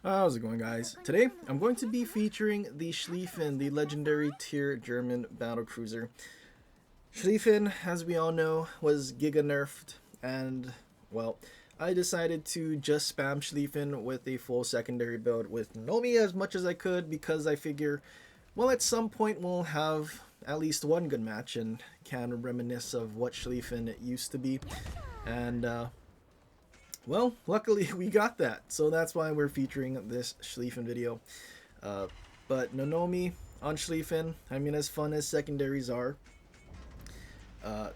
How's it going, guys? Today I'm going to be featuring the Schlieffen, the legendary tier German battle cruiser. Schlieffen, as we all know, was giga nerfed, and well, I decided to just spam Schlieffen with a full secondary build with Nomi as much as I could because I figure, well, at some point we'll have at least one good match and can reminisce of what Schlieffen used to be. And well, luckily we got that, so that's why we're featuring this Schlieffen video. Uh, but Nonomi on Schlieffen, I mean, as fun as secondaries are, uh,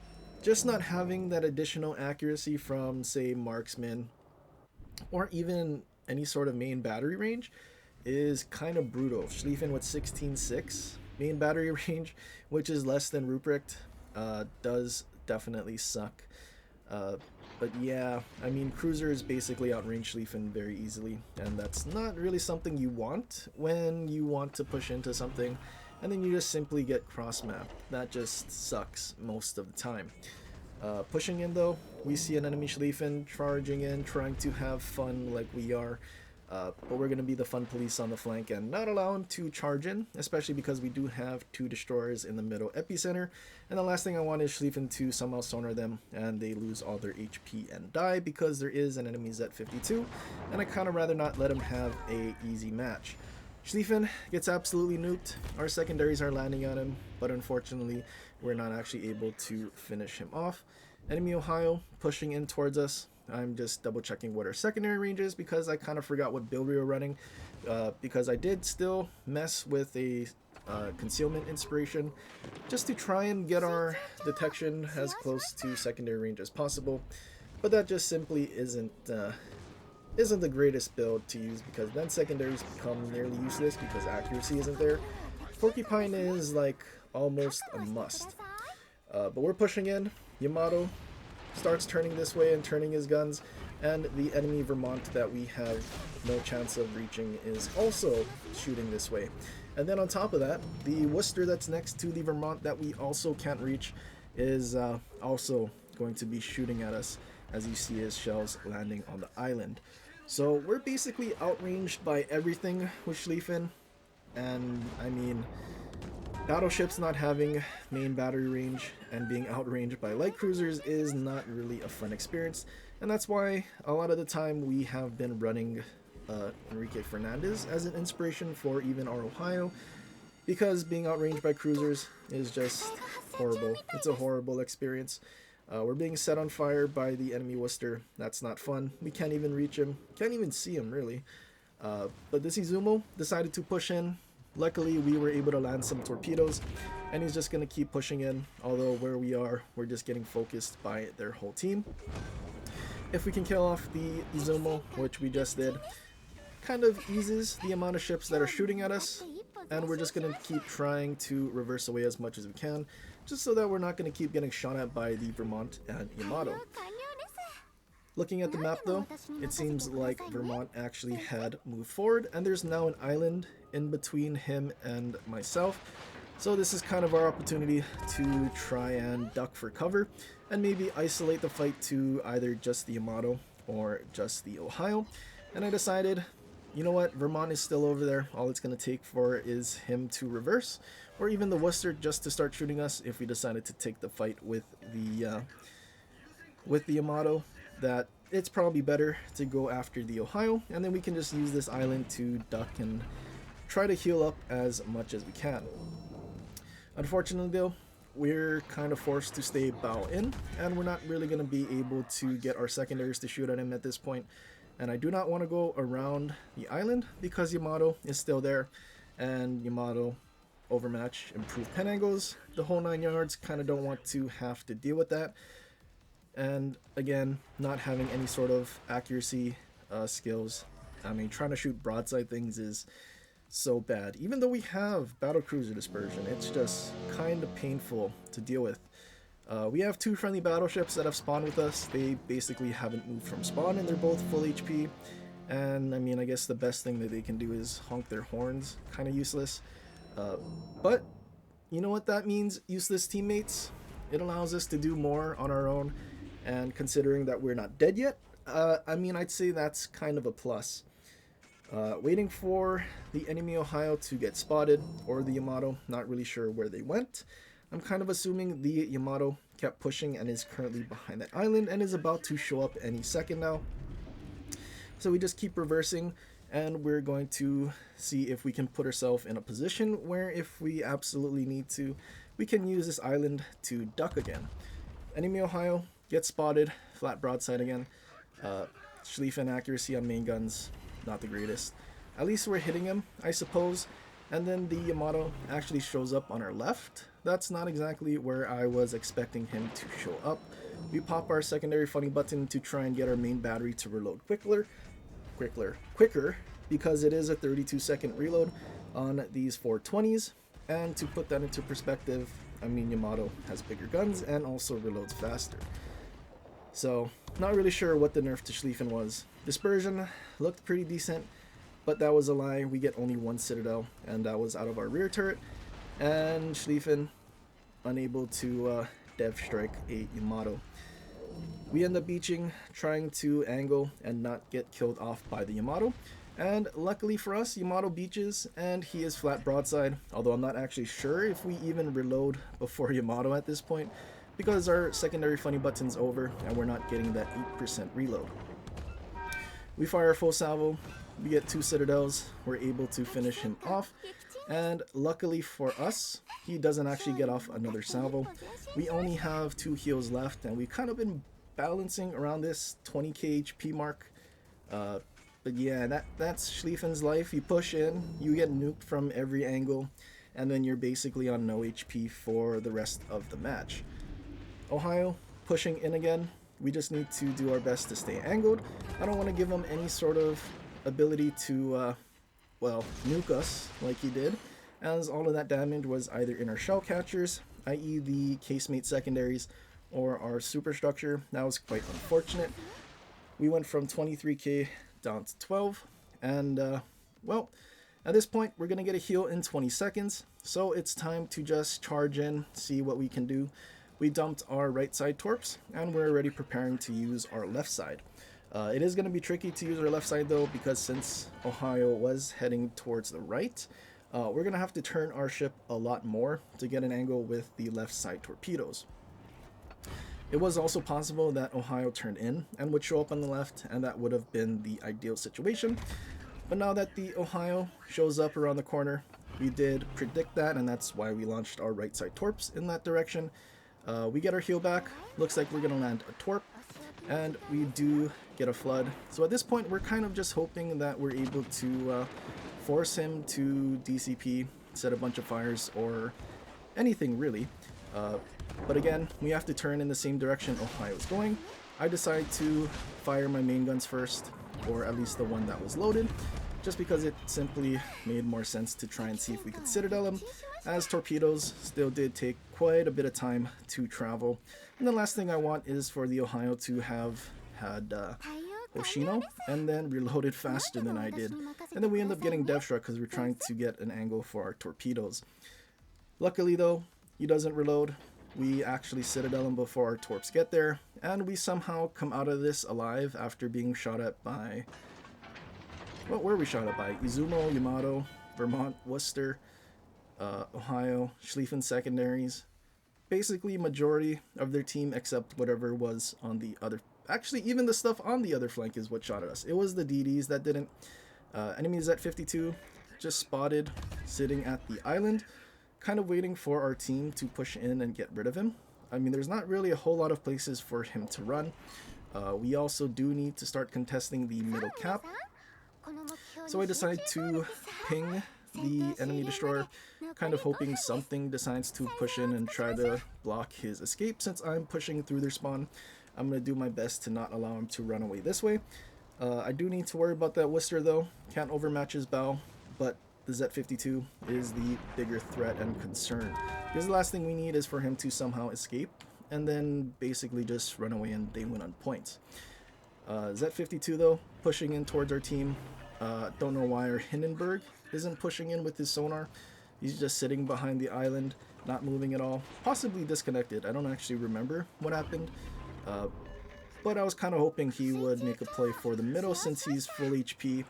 just not having that additional accuracy from, say, marksman or even any sort of main battery range is kind of brutal. Schlieffen with 16.6 main battery range, which is less than Ruprecht, does definitely suck. Uh, but yeah, I mean, cruisers basically outrange Schlieffen very easily, and that's not really something you want when you want to push into something, and then you just simply get cross map. That just sucks most of the time. Pushing in though, we see an enemy Schlieffen charging in, trying to have fun like we are. But we're going to be the fun police on the flank and not allow him to charge in, especially because we do have two destroyers in the middle epicenter. And the last thing I want is Schlieffen to somehow sonar them and they lose all their HP and die because there is an enemy Z52, and I kind of rather not let him have a easy match. Schlieffen gets absolutely nuked. Our secondaries are landing on him, but unfortunately we're not actually able to finish him off. Enemy Ohio pushing in towards us. I'm just double checking what our secondary range is because I kind of forgot what build we were running, because I did still mess with a concealment inspiration just to try and get our detection as close to secondary range as possible, but that just simply isn't the greatest build to use because then secondaries become nearly useless because accuracy isn't there. Porcupine is like almost a must, but we're pushing in. Yamato starts turning this way and turning his guns, and the enemy Vermont that we have no chance of reaching is also shooting this way. And then on top of that, the Worcester that's next to the Vermont that we also can't reach is also going to be shooting at us, as you see his shells landing on the island. So we're basically outranged by everything with Schlieffen, and I mean, battleships not having main battery range and being outranged by light cruisers is not really a fun experience, and that's why a lot of the time we have been running Enrique Fernandez as an inspiration for even our Ohio, because being outranged by cruisers is just horrible. It's a horrible experience. We're being set on fire by the enemy Worcester. That's not fun. We can't even reach him. Can't even see him, really. But this Izumo decided to push in. Luckily, we were able to land some torpedoes, and he's just going to keep pushing in, although where we are, we're just getting focused by their whole team. If we can kill off the Izumo, which we just did, kind of eases the amount of ships that are shooting at us, and we're just going to keep trying to reverse away as much as we can, just so that we're not going to keep getting shot at by the Vermont and Yamato. Looking at the map though, it seems like Vermont actually had moved forward, and there's now an island in between him and myself. So this is kind of our opportunity to try and duck for cover and maybe isolate the fight to either just the Yamato or just the Ohio. And I decided, you know what, Vermont is still over there. All it's going to take for is him to reverse, or even the Worcester just to start shooting us if we decided to take the fight with the Yamato. That it's probably better to go after the Ohio, and then we can just use this island to duck and try to heal up as much as we can. Unfortunately though, we're kind of forced to stay bow in, and we're not really going to be able to get our secondaries to shoot at him at this point. And I do not want to go around the island because Yamato is still there, and Yamato overmatch, improved pen angles, the whole 9 yards. Kind of don't want to have to deal with that. And again, not having any sort of accuracy skills. I mean, trying to shoot broadside things is so bad. Even though we have battle cruiser dispersion, it's just kind of painful to deal with. We have two friendly battleships that have spawned with us. They basically haven't moved from spawn, and they're both full HP. And I mean, I guess the best thing that they can do is honk their horns. Kind of useless. But you know what that means, useless teammates? It allows us to do more on our own. And considering that we're not dead yet, I mean, I'd say that's kind of a plus. Waiting for the enemy Ohio to get spotted, or the Yamato, not really sure where they went. I'm kind of assuming the Yamato kept pushing and is currently behind that island and is about to show up any second now. So we just keep reversing, and we're going to see if we can put ourselves in a position where if we absolutely need to, we can use this island to duck again. Enemy Ohio gets spotted, flat broadside again. Schlieffen accuracy on main guns, not the greatest. At least we're hitting him, I suppose. And then the Yamato actually shows up on our left. That's not exactly where I was expecting him to show up. We pop our secondary funny button to try and get our main battery to reload quicker, because it is a 32-second reload on these 420s. And to put that into perspective, I mean, Yamato has bigger guns and also reloads faster. So, not really sure what the nerf to Schlieffen was. Dispersion looked pretty decent, but that was a lie. We get only one citadel, and that was out of our rear turret. And Schlieffen unable to dev strike a Yamato. We end up beaching, trying to angle and not get killed off by the Yamato. And luckily for us, Yamato beaches, and he is flat broadside, although I'm not actually sure if we even reload before Yamato at this point, because our secondary funny button's over, and we're not getting that 8% reload. We fire full salvo, we get 2 citadels, we're able to finish him off, and luckily for us, he doesn't actually get off another salvo. We only have 2 heals left, and we've kind of been balancing around this 20k HP mark. But yeah, that's Schlieffen's life. You push in, you get nuked from every angle, and then you're basically on no HP for the rest of the match. Ohio pushing in again. We just need to do our best to stay angled. I don't want to give him any sort of ability to, well, nuke us like he did, as all of that damage was either in our shell catchers, i.e. the casemate secondaries, or our superstructure. That was quite unfortunate. We went from 23k down to 12, and well, at this point we're gonna get a heal in 20 seconds, so it's time to just charge in, see what we can do. We dumped our right side torps, and we're already preparing to use our left side. It is going to be tricky to use our left side though, because since Ohio was heading towards the right, we're going to have to turn our ship a lot more to get an angle with the left side torpedoes. It was also possible that Ohio turned in and would show up on the left, and that would have been the ideal situation. But now that the Ohio shows up around the corner, we did predict that, and that's why we launched our right side torps in that direction. We get our heal back, looks like we're going to land a torp, and we do get a flood. So at this point we're kind of just hoping that we're able to force him to DCP, set a bunch of fires, or anything really. But again, we have to turn in the same direction Ohio's going. I decide to fire my main guns first, or at least the one that was loaded, just because it simply made more sense to try and see if we could citadel him, as torpedoes still did take quite a bit of time to travel. And the last thing I want is for the Ohio to have had Hoshino and then reloaded faster than I did. And then we end up getting dev struck because we're trying to get an angle for our torpedoes. Luckily though, he doesn't reload. We actually citadel him before our torps get there, and we somehow come out of this alive after being shot at by... what were we shot at by? Izumo, Yamato, Vermont, Worcester, Ohio, Schlieffen secondaries. Basically majority of their team except whatever was on the other... actually, even the stuff on the other flank is what shot at us. It was the DDs that didn't. Enemies at 52 just spotted sitting at the island, kind of waiting for our team to push in and get rid of him. I mean, there's not really a whole lot of places for him to run. We also do need to start contesting the middle cap. So I decide to ping the enemy destroyer, kind of hoping something decides to push in and try to block his escape. Since I'm pushing through their spawn, I'm going to do my best to not allow him to run away this way. I do need to worry about that Worcester though. Can't overmatch his bow, but the Z-52 is the bigger threat and concern, because the last thing we need is for him to somehow escape and then basically just run away and they win on points. Z-52 though, pushing in towards our team. Don't know why our Hindenburg isn't pushing in with his sonar. He's just sitting behind the island, not moving at all, possibly disconnected. I don't actually remember what happened, but I was kind of hoping he would make a play for the middle since he's full HP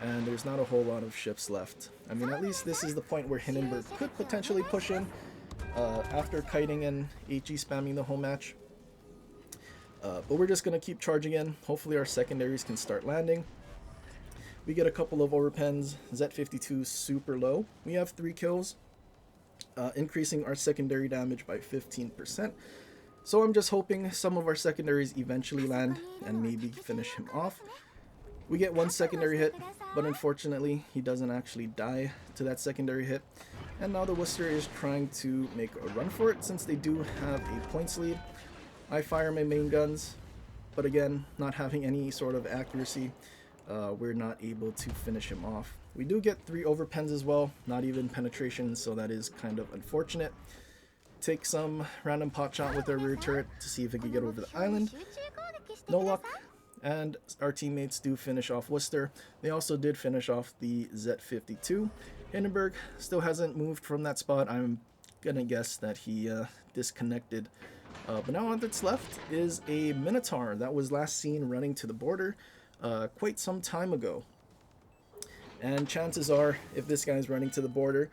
and there's not a whole lot of ships left. I mean, at least this is the point where Hindenburg could potentially push in after kiting and HE spamming the whole match. But we're just going to keep charging in. Hopefully our secondaries can start landing. We get a couple of overpens. Z52 super low. We have 3 kills, increasing our secondary damage by 15%. So I'm just hoping some of our secondaries eventually land and maybe finish him off. We get 1 secondary hit, but unfortunately he doesn't actually die to that secondary hit. And now the Worcester is trying to make a run for it since they do have a points lead. I fire my main guns, but again, not having any sort of accuracy, we're not able to finish him off. We do get 3 overpens as well, not even penetration, so that is kind of unfortunate. Take some random pot shot with our rear turret to see if it can get over the island. No luck, and our teammates do finish off Worcester. They also did finish off the Z52. Hindenburg still hasn't moved from that spot. I'm gonna guess that he disconnected. But now all that's left is a Minotaur that was last seen running to the border quite some time ago. And chances are, if this guy's running to the border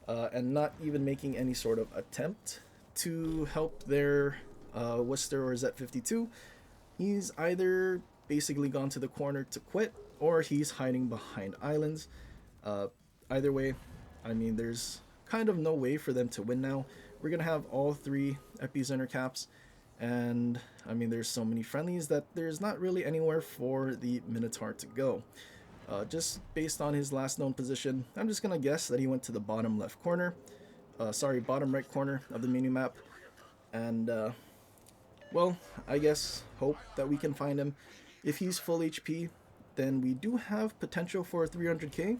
and not even making any sort of attempt to help their Worcester or Z52, he's either basically gone to the corner to quit, or he's hiding behind islands. Either way, I mean, there's kind of no way for them to win now. We're going to have all 3 epicenter caps, and I mean, there's so many friendlies that there's not really anywhere for the Minotaur to go. Just based on his last known position, I'm just going to guess that he went to the bottom left corner, bottom right corner of the mini map, and well, I guess hope that we can find him. If he's full HP, then we do have potential for 300k,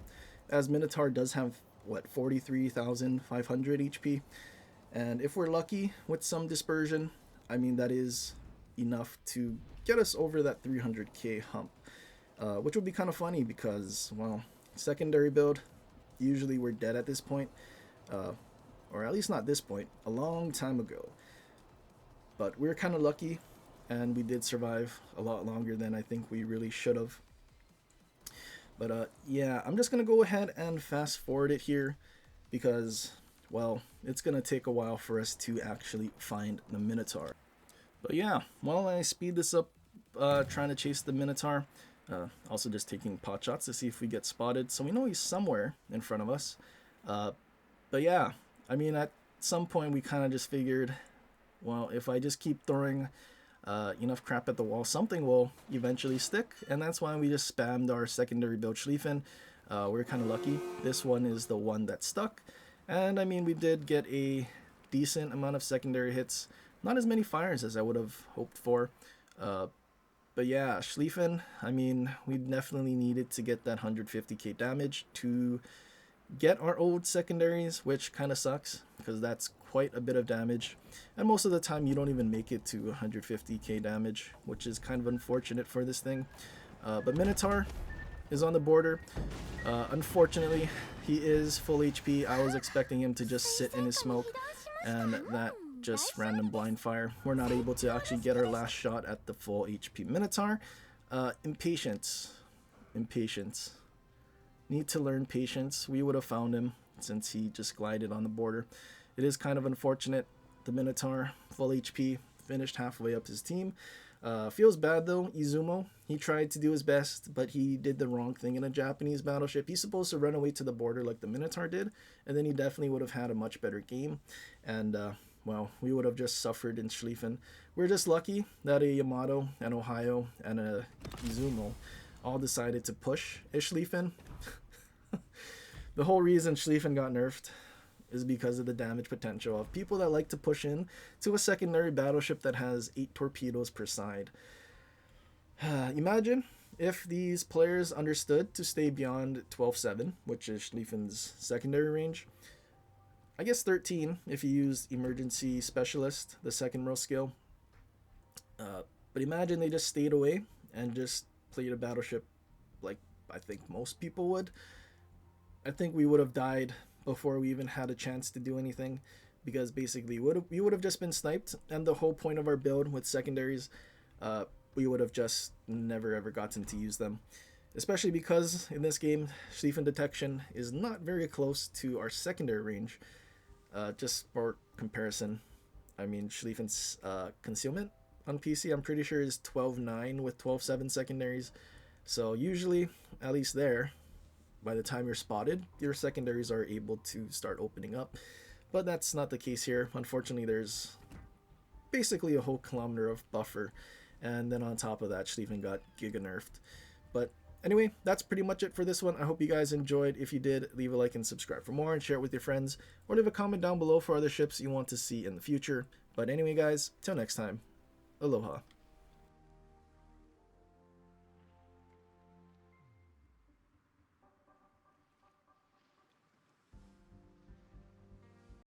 as Minotaur does have, what, 43,500 HP. And if we're lucky with some dispersion, I mean, that is enough to get us over that 300k hump. Which would be kind of funny because, well, secondary build, usually we're dead at this point. Or at least not this point, a long time ago. But we're kind of lucky, and we did survive a lot longer than I think we really should have. But yeah, I'm just going to go ahead and fast forward it here because, well, it's going to take a while for us to actually find the Minotaur. But yeah, while I speed this up, trying to chase the Minotaur, also just taking pot shots to see if we get spotted, so we know he's somewhere in front of us. But yeah, I mean, at some point we kind of just figured, well, if I just keep throwing enough crap at the wall, something will eventually stick, and that's why we just spammed our secondary build Schlieffen. We're kind of lucky. This one is the one that stuck, and I mean, we did get a decent amount of secondary hits. Not as many fires as I would have hoped for. But yeah, Schlieffen, I mean, we definitely needed to get that 150k damage to get our old secondaries, which kind of sucks because that's quite a bit of damage. And most of the time you don't even make it to 150k damage, which is kind of unfortunate for this thing. But Minotaur is on the border. Unfortunately, he is full HP. I was expecting him to just sit in his smoke, and that just random blind fire. We're not able to actually get our last shot at the full HP Minotaur. Impatience. Need to learn patience. We would have found him since he just glided on the border. It is kind of unfortunate. The Minotaur, full HP, finished halfway up his team. Feels bad though. Izumo, he tried to do his best, but he did the wrong thing in a Japanese battleship. He's supposed to run away to the border like the Minotaur did, and then he definitely would have had a much better game. And well, we would have just suffered in Schlieffen. We're just lucky that a Yamato, an Ohio, and a Izumo all decided to push a Schlieffen. The whole reason Schlieffen got nerfed is because of the damage potential of people that like to push in to a secondary battleship that has 8 torpedoes per side. Imagine if these players understood to stay beyond 12-7, which is Schlieffen's secondary range. I guess 13 if you use Emergency Specialist, the second row skill. But imagine they just stayed away and just played a battleship like I think most people would. I think we would have died before we even had a chance to do anything, because basically we would have just been sniped, and the whole point of our build with secondaries, we would have just never ever gotten to use them. especially because in this game, Schlieffen detection is not very close to our secondary range. Just for comparison, I mean, Schlieffen's concealment on PC, I'm pretty sure is 12.9 with 12.7 secondaries. So usually, at least there, by the time you're spotted, your secondaries are able to start opening up. But that's not the case here. Unfortunately, there's basically a whole kilometer of buffer. And then on top of that, Schlieffen got giga nerfed. But anyway, that's pretty much it for this one. I hope you guys enjoyed. If you did, leave a like and subscribe for more and share it with your friends. Or leave a comment down below for other ships you want to see in the future. But anyway, guys, till next time, aloha.